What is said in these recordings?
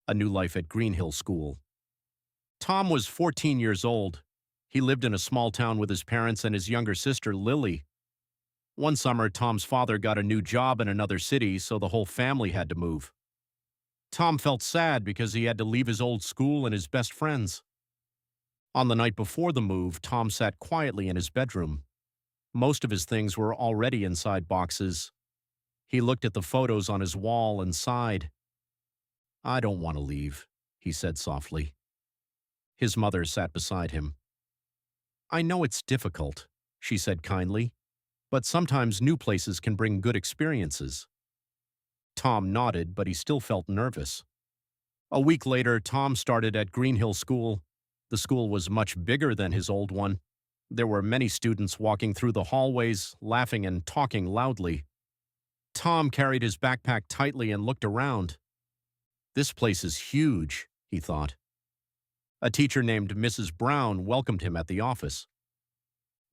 A New Life at Green Hill School. Tom was 14 years old. He lived in a small town with his parents and his younger sister, Lily. One summer, Tom's father got a new job in another city, so the whole family had to move. Tom felt sad because he had to leave his old school and his best friends. On the night before the move, Tom sat quietly in his bedroom. Most of his things were already inside boxes. He looked at the photos on his wall and sighed. "I don't want to leave," he said softly. His mother sat beside him. "I know it's difficult," she said kindly, "but sometimes new places can bring good experiences." Tom nodded, but he still felt nervous. A week later, Tom started at Green Hill School. The school was much bigger than his old one. There were many students walking through the hallways, laughing and talking loudly. Tom carried his backpack tightly and looked around. "This place is huge," he thought. A teacher named Mrs. Brown welcomed him at the office.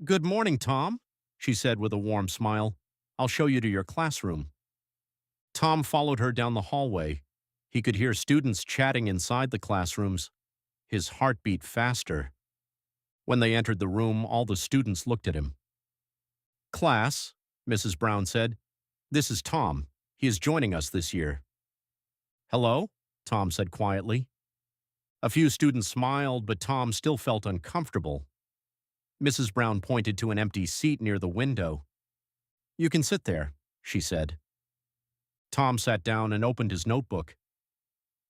"Good morning, Tom," she said with a warm smile. "I'll show you to your classroom." Tom followed her down the hallway. He could hear students chatting inside the classrooms. His heart beat faster. When they entered the room, all the students looked at him. "Class," Mrs. Brown said, "this is Tom. He is joining us this year." "Hello," Tom said quietly. A few students smiled, but Tom still felt uncomfortable. Mrs. Brown pointed to an empty seat near the window. "You can sit there," she said. Tom sat down and opened his notebook.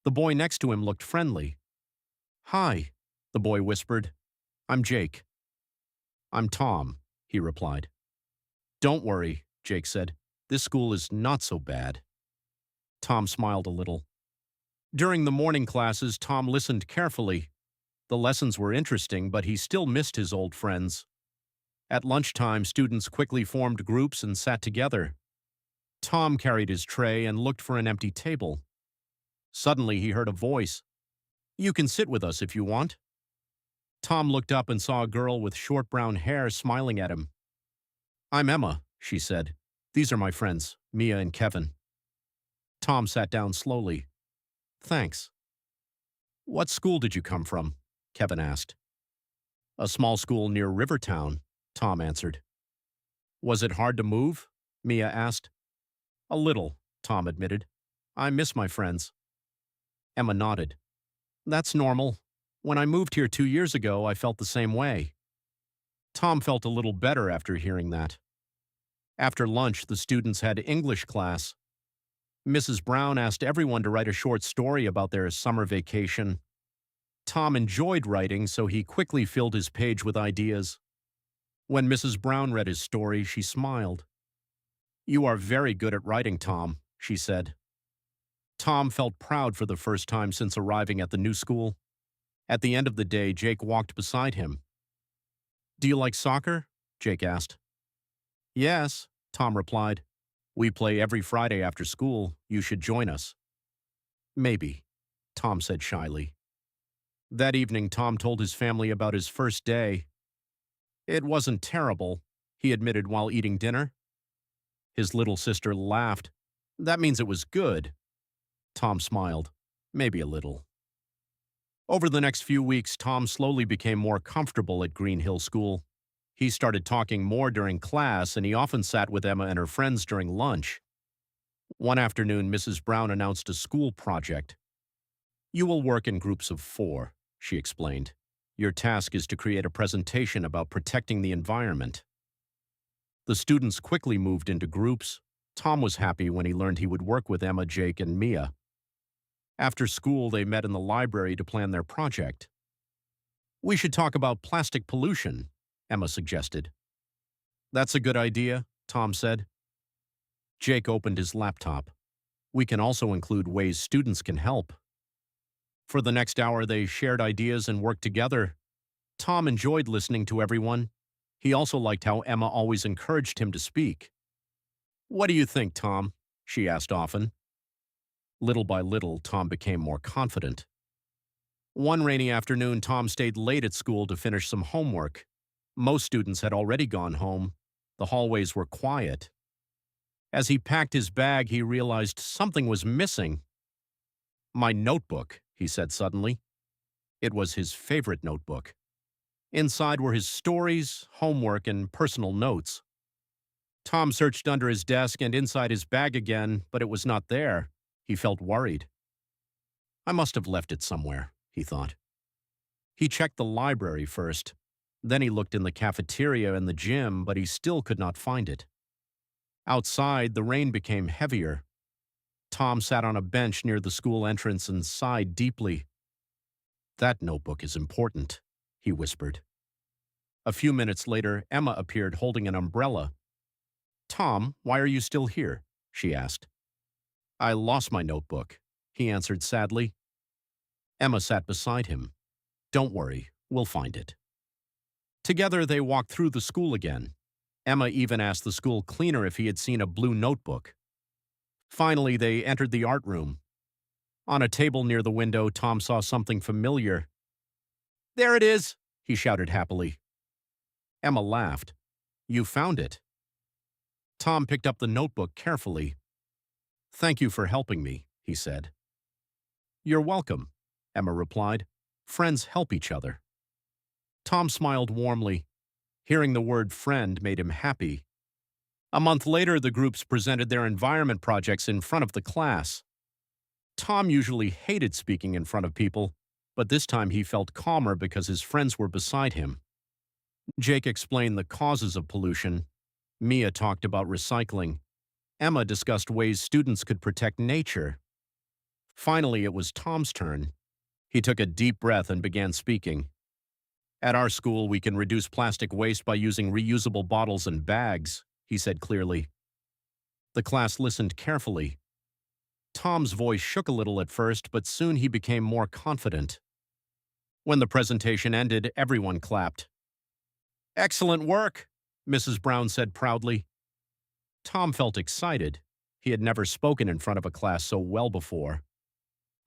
The boy next to him looked friendly. "Hi," the boy whispered. "I'm Jake." "I'm Tom," he replied. "Don't worry," Jake said. "This school is not so bad." Tom smiled a little. During the morning classes, Tom listened carefully. The lessons were interesting, but he still missed his old friends. At lunchtime, students quickly formed groups and sat together. Tom carried his tray and looked for an empty table. Suddenly, he heard a voice. "You can sit with us if you want." Tom looked up and saw a girl with short brown hair smiling at him. "I'm Emma," she said. "These are my friends, Mia and Kevin." Tom sat down slowly. "Thanks." "What school did you come from?" Kevin asked. "A small school near Rivertown," Tom answered. "Was it hard to move?" Mia asked. "A little," Tom admitted. "I miss my friends." Emma nodded. "That's normal. When I moved here 2 years ago, I felt the same way." Tom felt a little better after hearing that. After lunch, the students had English class. Mrs. Brown asked everyone to write a short story about their summer vacation. Tom enjoyed writing, so he quickly filled his page with ideas. When Mrs. Brown read his story, she smiled. "You are very good at writing, Tom," she said. Tom felt proud for the first time since arriving at the new school. At the end of the day, Jake walked beside him. "Do you like soccer?" Jake asked. "Yes," Tom replied. "We play every Friday after school. You should join us." "Maybe," Tom said shyly. That evening, Tom told his family about his first day. "It wasn't terrible," he admitted while eating dinner. His little sister laughed. "That means it was good." Tom smiled. "Maybe a little." Over the next few weeks, Tom slowly became more comfortable at Green Hill School. He started talking more during class, and he often sat with Emma and her friends during lunch. One afternoon, Mrs. Brown announced a school project. "You will work in groups of 4, she explained. "Your task is to create a presentation about protecting the environment." The students quickly moved into groups. Tom was happy when he learned he would work with Emma, Jake, and Mia. After school, they met in the library to plan their project. "We should talk about plastic pollution," Emma suggested. "That's a good idea," Tom said. Jake opened his laptop. "We can also include ways students can help." For the next hour, they shared ideas and worked together. Tom enjoyed listening to everyone. He also liked how Emma always encouraged him to speak. "What do you think, Tom?" she asked often. Little by little, Tom became more confident. One rainy afternoon, Tom stayed late at school to finish some homework. Most students had already gone home. The hallways were quiet. As he packed his bag, he realized something was missing. My notebook, he said suddenly. It was his favorite notebook. Inside were his stories, homework, and personal notes. Tom searched under his desk and inside his bag again, but it was not there. He felt worried. I must have left it somewhere, he thought. He checked the library first. Then he looked in the cafeteria and the gym, but he still could not find it. Outside, the rain became heavier. Tom sat on a bench near the school entrance and sighed deeply. That notebook is important, he whispered. A few minutes later, Emma appeared holding an umbrella. Tom, why are you still here? She asked. I lost my notebook, he answered sadly. Emma sat beside him. Don't worry, we'll find it. Together they walked through the school again. Emma even asked the school cleaner if he had seen a blue notebook. Finally, they entered the art room. On a table near the window, Tom saw something familiar. There it is, he shouted happily. Emma laughed. You found it. Tom picked up the notebook carefully. Thank you for helping me, he said. You're welcome, Emma replied. Friends help each other. Tom smiled warmly. Hearing the word friend made him happy. A month later, the groups presented their environment projects in front of the class. Tom usually hated speaking in front of people, but this time he felt calmer because his friends were beside him. Jake explained the causes of pollution. Mia talked about recycling. Emma discussed ways students could protect nature. Finally, it was Tom's turn. He took a deep breath and began speaking. At our school, we can reduce plastic waste by using reusable bottles and bags, he said clearly. The class listened carefully. Tom's voice shook a little at first, but soon he became more confident. When the presentation ended, everyone clapped. Excellent work, Mrs. Brown said proudly. Tom felt excited. He had never spoken in front of a class so well before.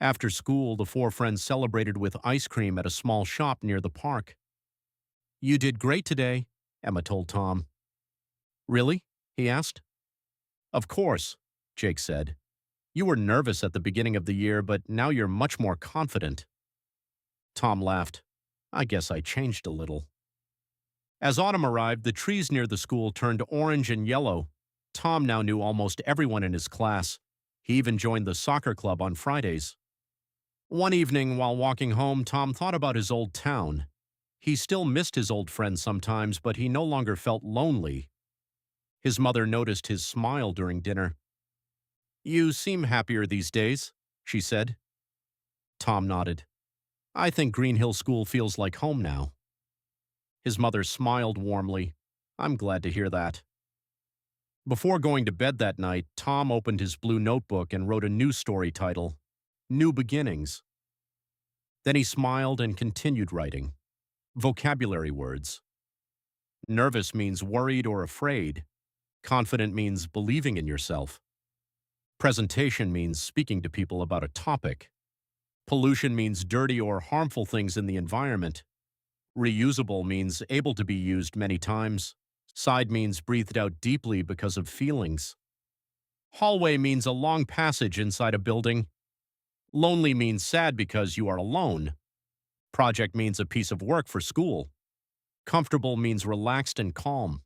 After school, the four friends celebrated with ice cream at a small shop near the park. You did great today, Emma told Tom. Really? He asked. Of course, Jake said. You were nervous at the beginning of the year, but now you're much more confident. Tom laughed. I guess I changed a little. As autumn arrived, the trees near the school turned orange and yellow. Tom now knew almost everyone in his class. He even joined the soccer club on Fridays. One evening, while walking home, Tom thought about his old town. He still missed his old friends sometimes, but he no longer felt lonely. His mother noticed his smile during dinner. You seem happier these days, she said. Tom nodded. I think Green Hill School feels like home now. His mother smiled warmly. I'm glad to hear that. Before going to bed that night, Tom opened his blue notebook and wrote a new story title, New Beginnings. Then he smiled and continued writing. Vocabulary words. Nervous means worried or afraid. Confident means believing in yourself. Presentation means speaking to people about a topic. Pollution means dirty or harmful things in the environment. Reusable means able to be used many times. Sighed means breathed out deeply because of feelings. Hallway means a long passage inside a building. Lonely means sad because you are alone. Project means a piece of work for school. Comfortable means relaxed and calm.